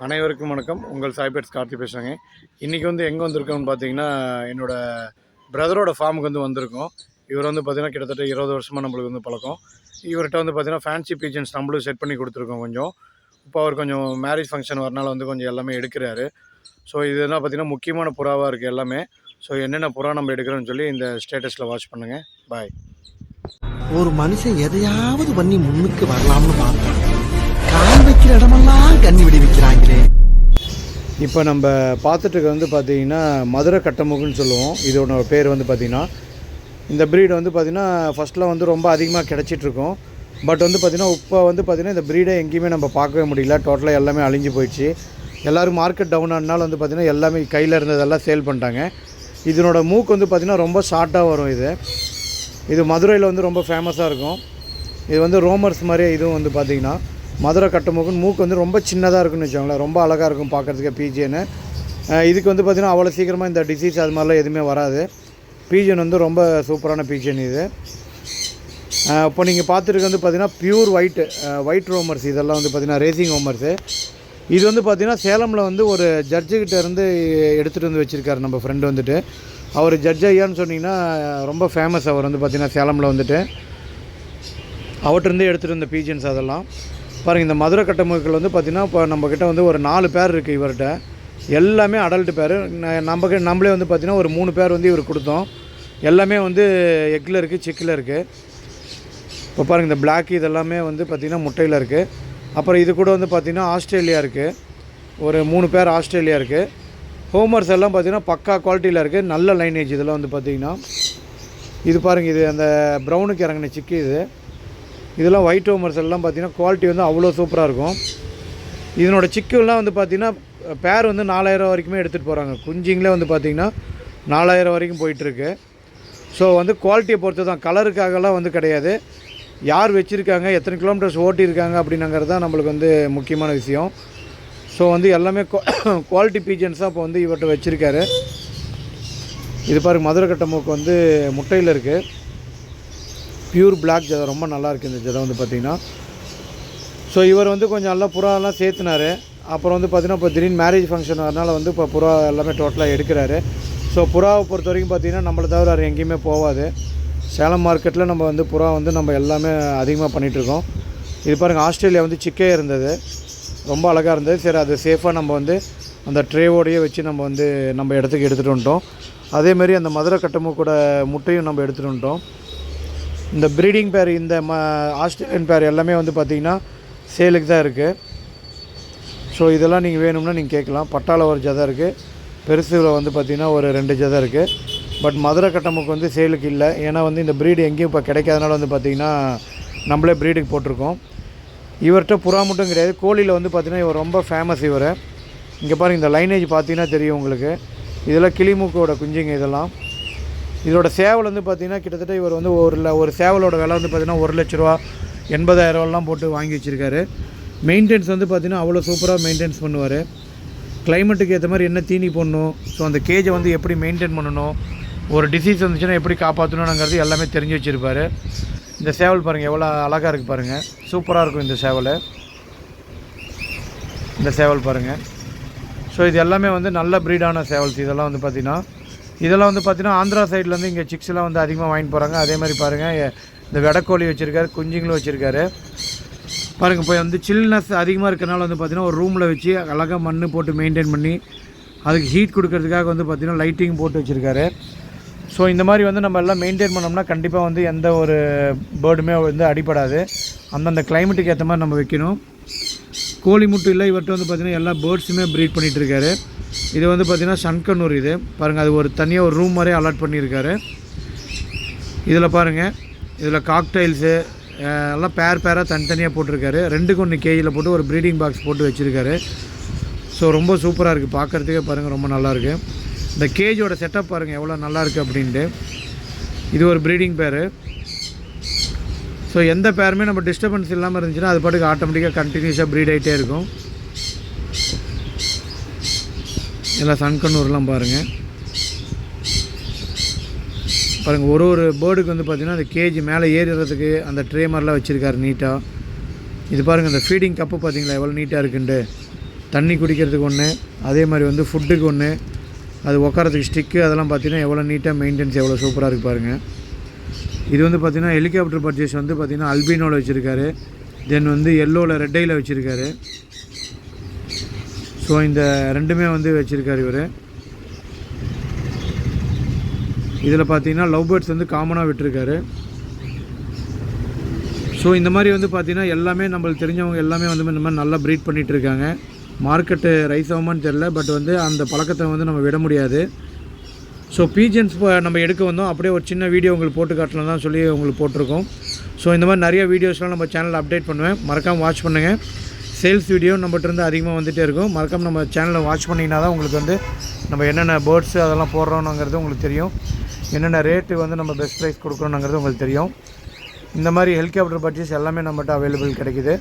அனைவருக்கும் வணக்கம். உங்கள் சாய்பேட்ஸ் கார்த்தி பேசுகிறேங்க. இன்றைக்கி வந்து எங்கே வந்திருக்கோம்னு பார்த்தீங்கன்னா, என்னோடய பிரதரோட ஃபார்முக்கு வந்து வந்திருக்கோம். இவர் வந்து பார்த்திங்கன்னா கிட்டத்தட்ட 20 வருஷமாக நம்மளுக்கு வந்து பழக்கம். இவர்கிட்ட வந்து பார்த்திங்கன்னா ஃபேன்சி பீஜன்ஸ் நம்மளும் செட் பண்ணி கொடுத்துருக்கோம் கொஞ்சம். இப்போ அவர் கொஞ்சம் மேரேஜ் ஃபங்க்ஷன் வரனால வந்து கொஞ்சம் எல்லாமே எடுக்கிறாரு. ஸோ இதெல்லாம் பார்த்திங்கன்னா முக்கியமான புறாவாக இருக்குது எல்லாமே. ஸோ என்னென்ன புறா நம்ம எடுக்கிறோன்னு சொல்லி இந்த ஸ்டேட்டஸில் வாட்ச் பண்ணுங்கள். பாய். ஒரு மனுஷன் எதையாவது பண்ணி முன்னுக்கு வரலாம்னு பார்த்தான், கால் வைக்கிற இடமெல்லாம் கண்ணி விடுவிக்கிறாங்களே. இப்போ நம்ம பார்த்துட்டு வந்து பார்த்திங்கன்னா மதுரை கட்டமுகுன்னு சொல்லுவோம். இதோட பேர் வந்து பார்த்திங்கன்னா இந்த ப்ரீடு வந்து பார்த்திங்கன்னா ஃபஸ்ட்டில் வந்து ரொம்ப அதிகமாக கிடச்சிட்ருக்கோம். பட் வந்து பார்த்திங்கன்னா இப்போ வந்து பார்த்திங்கன்னா இந்த ப்ரீடை எங்கேயுமே நம்ம பார்க்கவே முடியல. டோட்டலாக எல்லாமே அழிஞ்சு போயிடுச்சு. எல்லோரும் மார்க்கெட் டவுன் ஆனாலும் வந்து பார்த்திங்கன்னா எல்லாமே கையில் இருந்ததெல்லாம் சேல் பண்ணிட்டாங்க. இதனோட மூக்கு வந்து பார்த்திங்கன்னா ரொம்ப ஷார்ட்டாக வரும். இது மதுரையில் வந்து ரொம்ப ஃபேமஸாக இருக்கும். இது வந்து ரோமர்ஸ் மாதிரியே இதுவும் வந்து பார்த்திங்கன்னா மதுரை கட்டமுக்குன்னு மூக்கு வந்து ரொம்ப சின்னதாக இருக்குன்னு வச்சுக்கோங்களேன். ரொம்ப அழகாக இருக்கும் பார்க்குறதுக்கு பீஜியனு. இதுக்கு வந்து பார்த்திங்கன்னா அவ்வளோ சீக்கிரமாக இந்த டிசீஸ் அது மாதிரிலாம் எதுவுமே வராது. பீஜன் வந்து ரொம்ப சூப்பரான பீஜன் இது. இப்போ நீங்கள் பார்த்துருக்கு வந்து பார்த்திங்கன்னா ப்யூர் ஒயிட் ரோமர்ஸ். இதெல்லாம் வந்து பார்த்திங்கன்னா ரேசிங் ரோமர்ஸு. இது வந்து பார்த்திங்கன்னா சேலமில் வந்து ஒரு ஜட்ஜுக்கிட்ட இருந்து எடுத்துகிட்டு வந்து வச்சுருக்காரு நம்ம ஃப்ரெண்டு வந்துட்டு. அவர் ஜட்ஜ் ஐயான்னு சொன்னிங்கன்னா ரொம்ப ஃபேமஸ். அவர் வந்து பார்த்திங்கன்னா சேலமில் வந்துட்டு அவர்கிட்டருந்தே எடுத்துகிட்டு வந்த பீஜன்ஸ் அதெல்லாம் பாருங்கள். இந்த மதுரை கட்டமுக்கள் வந்து பார்த்திங்கன்னா இப்போ நம்மக்கிட்ட வந்து ஒரு 4 பேர் இருக்குது இவர்கிட்ட. எல்லாமே அடல்ட் பேர். நம்மளே வந்து பார்த்திங்கன்னா ஒரு 3 பேர் வந்து இவர் கொடுத்தோம். எல்லாமே வந்து எக்கில் இருக்குது, சிக்கில் இருக்குது. இப்போ பாருங்கள் இந்த பிளாக் இதெல்லாமே வந்து பார்த்திங்கன்னா முட்டையில் இருக்குது. அப்புறம் இது கூட வந்து பார்த்திங்கன்னா ஆஸ்திரேலியா இருக்குது. ஒரு 3 பேர் ஆஸ்திரேலியா இருக்குது. ஹோமர்ஸ் எல்லாம் பார்த்திங்கன்னா பக்கா குவாலிட்டியில் இருக்குது. நல்ல லைனேஜ் இதெல்லாம் வந்து பார்த்திங்கன்னா. இது பாருங்கள், இது அந்த ப்ரௌனுக்கு இறங்கின சிக்கு இதெல்லாம் ஒயிட் ஹோமர்ஸ் எல்லாம் பார்த்திங்கன்னா குவாலிட்டி வந்து அவ்வளோ சூப்பராக இருக்கும். இதனோட சிக்குலாம் வந்து பார்த்திங்கன்னா பேர் வந்து 4000 வரைக்குமே எடுத்துகிட்டு போகிறாங்க. குஞ்சிங்களே வந்து பார்த்திங்கன்னா 4000 வரைக்கும் போயிட்டுருக்கு. ஸோ வந்து குவாலிட்டியை பொறுத்து தான், கலருக்காகலாம் வந்து கிடையாது. யார் வச்சுருக்காங்க, எத்தனை கிலோமீட்டர்ஸ் ஓட்டியிருக்காங்க அப்படிங்கிறது தான் நம்மளுக்கு வந்து முக்கியமான விஷயம். ஸோ வந்து எல்லாமே குவாலிட்டி பீஜன்ஸாக இப்போ வந்து இவர்கிட்ட வச்சுருக்காரு. இது பாருங்கள் மதுரை கட்டமுக்கு வந்து முட்டையில் இருக்குது. ப்யூர் பிளாக் ஜதை ரொம்ப நல்லாயிருக்கு இந்த ஜதை வந்து பார்த்திங்கன்னா. ஸோ இவர் வந்து கொஞ்சம் நல்லா புறாலாம் சேர்த்துனார். அப்புறம் வந்து பார்த்திங்கன்னா இப்போ திடீர்னு மேரேஜ் ஃபங்க்ஷன் வரனால வந்து இப்போ புறா எல்லாமே டோட்டலாக எடுக்கிறாரு. ஸோ புறாவை பொறுத்த வரைக்கும் பார்த்திங்கன்னா நம்மளை தவிர வேறு எங்கேயுமே போகாது. சேலம் மார்க்கெட்டில் நம்ம வந்து புறா வந்து நம்ம எல்லாமே அதிகமாக பண்ணிகிட்ருக்கோம். இது பாருங்கள் ஆஸ்திரேலியா வந்து சிக்கே இருந்தது, ரொம்ப அழகாக இருந்தது. சரி, அது சேஃபாக நம்ம வந்து அந்த ட்ரேவோடையே வச்சு நம்ம இடத்துக்கு எடுத்துகிட்டு வந்துட்டோம். அதேமாரி அந்த மதுரை கட்டமுக்கூட முட்டையும் நம்ம எடுத்துகிட்டு வந்துட்டோம். இந்த ப்ரீடிங் பேர், இந்த ஆஸ்திரேலியன் பேர் எல்லாமே வந்து பார்த்திங்கன்னா சேலுக்கு தான் இருக்குது. ஸோ இதெல்லாம் நீங்கள் வேணும்னா நீங்கள் கேட்கலாம். பட்டாவில் ஒரு ஜதை இருக்குது, பெருசில் வந்து பார்த்திங்கன்னா ஒரு 2 ஜதை இருக்குது. பட் மதுரை கட்டமுக்கு வந்து சேலுக்கு இல்லை. ஏன்னா வந்து இந்த ப்ரீடு எங்கேயும் இப்போ கிடைக்காதனால வந்து பார்த்திங்கன்னா நம்மளே ப்ரீடுக்கு போட்டிருக்கோம். இவர்கிட்ட புறா மட்டும் கிடையாது, கோழியில் வந்து பார்த்திங்கன்னா இவர் ரொம்ப ஃபேமஸ். இவர் இங்கே பாருங்கள், இந்த லைனேஜ் பார்த்திங்கன்னா தெரியும் உங்களுக்கு. இதெல்லாம் கிளிமூக்கோட குஞ்சுங்க இதெல்லாம். இதோட சேவல் வந்து பார்த்திங்கன்னா கிட்டத்தட்ட இவர் வந்து ஒரு சேவலோட விலை வந்து பார்த்திங்கன்னா 1 லட்ச ரூபா 80,000 போட்டு வாங்கி வச்சுருக்காரு. மெயின்டெனன்ஸ் வந்து பார்த்திங்கன்னா அவ்வளோ சூப்பராக மெயின்டெனன்ஸ் பண்ணுவார். கிளைமேட்டுக்கு ஏற்ற மாதிரி என்ன தீனி போடணும், ஸோ அந்த கேஜை வந்து எப்படி மெயின்டைன் பண்ணணும், ஒரு டிசீஸ் வந்துச்சுன்னா எப்படி காப்பாற்றணுங்கிறது எல்லாமே தெரிஞ்சு வச்சுருப்பார். இந்த சேவல் பாருங்கள் எவ்வளோ அழகாக இருக்குது பாருங்கள், சூப்பராக இருக்கும் இந்த சேவல் பாருங்கள். ஸோ இது எல்லாமே வந்து நல்ல ப்ரீடான சேவல்ஸ். இதெல்லாம் வந்து பார்த்திங்கன்னா ஆந்திரா சைட்லேருந்து இங்கே சிக்ஸ்லாம் வந்து அதிகமாக வாங்கிட்டு போகிறாங்க. அதே மாதிரி பாருங்கள் இந்த வெடக்கோழி வச்சுருக்காரு, குஞ்சுங்களும் வச்சுருக்காரு பாருங்கள். இப்போ வந்து சில்னஸ் அதிகமாக இருக்கிறனால வந்து பார்த்திங்கன்னா ஒரு ரூமில் வச்சு அழகாக மண் போட்டு மெயின்டைன் பண்ணி அதுக்கு ஹீட் கொடுக்கறதுக்காக வந்து பார்த்திங்கன்னா லைட்டிங் போட்டு வச்சுருக்காரு. ஸோ இந்த மாதிரி வந்து நம்ம எல்லாம் மெயின்டைன் பண்ணோம்னா கண்டிப்பாக வந்து எந்த ஒரு பேர்டுமே வந்து அடிப்படாது. அந்தந்த கிளைமேட்டுக்கு ஏற்ற மாதிரி நம்ம வைக்கணும். கோழி மட்டும் இல்லை, இவர்கிட்ட வந்து பார்த்திங்கன்னா எல்லா பேர்ட்ஸுமே ப்ரீட் பண்ணிகிட்ருக்காரு. இது வந்து பார்த்திங்கன்னா சன்கனூர். இது பாருங்கள், அது ஒரு தனியாக ஒரு ரூம் மாதிரியே அலாட் பண்ணியிருக்காரு. இதில் பாருங்கள், இதில் காக்டைல்ஸு எல்லாம் பேராக தனித்தனியாக போட்டிருக்காரு. 2க்கு 1 கேஜியில் போட்டு ஒரு ப்ரீடிங் பாக்ஸ் போட்டு வச்சுருக்காரு. ஸோ ரொம்ப சூப்பராக இருக்குது பார்க்குறதுக்கே பாருங்கள், ரொம்ப நல்லாயிருக்கு. இந்த கேஜோட செட்டப் பாருங்கள் எவ்வளோ நல்லாயிருக்கு அப்படின்ட்டு. இது ஒரு ப்ரீடிங் பேர். ஸோ எந்த பேருமே நம்ம டிஸ்டர்பன்ஸ் இல்லாமல் இருந்துச்சுன்னா அது பாட்டுக்கு ஆட்டோமேட்டிக்காக கண்டினியூஸாக ப்ரீட் ஆகிட்டே இருக்கும். எல்லாம் சன்கனூர்லாம் பாருங்கள். ஒரு பேர்டுக்கு வந்து பார்த்திங்கன்னா அந்த கேஜ் மேலே ஏறுறதுக்கு அந்த ட்ரே மாதிரிலாம் வச்சுருக்காரு நீட்டாக. இது பாருங்கள், இந்த ஃபீடிங் கப்பு பார்த்திங்களா எவ்வளோ நீட்டாக இருக்குன்ட்டு. தண்ணி குடிக்கிறதுக்கு ஒன்று, அதே மாதிரி வந்து ஃபுட்டுக்கு ஒன்று, அது உட்காரத்துக்கு ஸ்டிக்கு, அதெல்லாம் பார்த்தீங்கன்னா எவ்வளோ நீட்டாக மெயின்டெனன்ஸ் எவ்வளோ சூப்பராக இருக்குது பாருங்கள். இது வந்து பார்த்திங்கன்னா ஹெலிகாப்டர் பர்ச்சேஸ் வந்து பார்த்திங்கன்னா அல்பினோவில் வச்சுருக்காரு, தென் வந்து எல்லோவில் ரெட் ஐயில் வச்சுருக்காரு. ஸோ இந்த ரெண்டுமே வந்து வச்சுருக்காரு இவர். இதில் பார்த்தீங்கன்னா லவ் பேர்ட்ஸ் வந்து காமனாக விட்டுருக்காரு. ஸோ இந்த மாதிரி வந்து பார்த்திங்கன்னா எல்லாமே நம்மளுக்கு தெரிஞ்சவங்க எல்லாமே வந்து இந்த மாதிரி நல்லா ப்ரீட் பண்ணிகிட்ருக்காங்க. மார்க்கெட்டு ரைஸ் ஆகுமான்னு தெரில, பட் வந்து அந்த பழக்கத்தை வந்து நம்ம விட முடியாது. ஸோ பீஜன்ஸ் நம்ம எடுக்க வந்தோம், அப்படியே ஒரு சின்ன வீடியோ உங்களுக்கு போட்டு காட்டலாம் தான் சொல்லி உங்களுக்கு போட்டிருக்கோம். ஸோ இந்த மாதிரி நிறைய வீடியோஸ்லாம் நம்ம சேனலில் அப்டேட் பண்ணுவேன், மறக்காமல் வாட்ச் பண்ணுங்கள். சேல்ஸ் வீடியோ நம்மகிட்ட இருந்து அதிகமாக வந்துகிட்டே இருக்கும். மறக்காமல் நம்ம சேனலில் வாட்ச் பண்ணிங்கன்னா தான் உங்களுக்கு வந்து நம்ம என்னென்ன பேர்ட்ஸு அதெல்லாம் போடுறோம்னுங்கிறது உங்களுக்கு தெரியும், என்னென்ன ரேட்டு வந்து நம்ம பெஸ்ட் ப்ரைஸ் கொடுக்குறோங்கிறது உங்களுக்கு தெரியும். இந்த மாதிரி ஹெலிகாப்டர் பர்ச்சேஸ் எல்லாமே நம்மகிட்ட அவைலபிள் கிடைக்குது.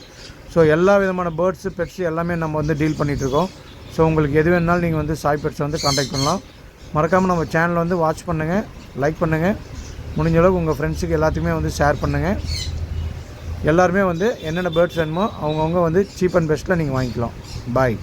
ஸோ எல்லா விதமான பேர்ட்ஸு பெட்ஸு எல்லாமே நம்ம வந்து டீல் பண்ணிகிட்ருக்கோம். ஸோ உங்களுக்கு எது வேணாலும் நீங்கள் வந்து சாய் பெட்ஸை வந்து காண்டாக்ட் பண்ணலாம். மறக்காமல் நம்ம சேனலை வந்து வாட்ச் பண்ணுங்கள், லைக் பண்ணுங்கள், முடிஞ்ச அளவுக்கு உங்கள் ஃப்ரெண்ட்ஸுக்கு எல்லாத்துக்குமே வந்து ஷேர் பண்ணுங்கள். எல்லாருமே வந்து என்னென்ன பேர்ட்ஸ் வேணுமோ அவங்கவுங்க வந்து சீப் அண்ட் பெஸ்ட்டில் நீங்கள் வாங்கிக்கலாம். பாய்.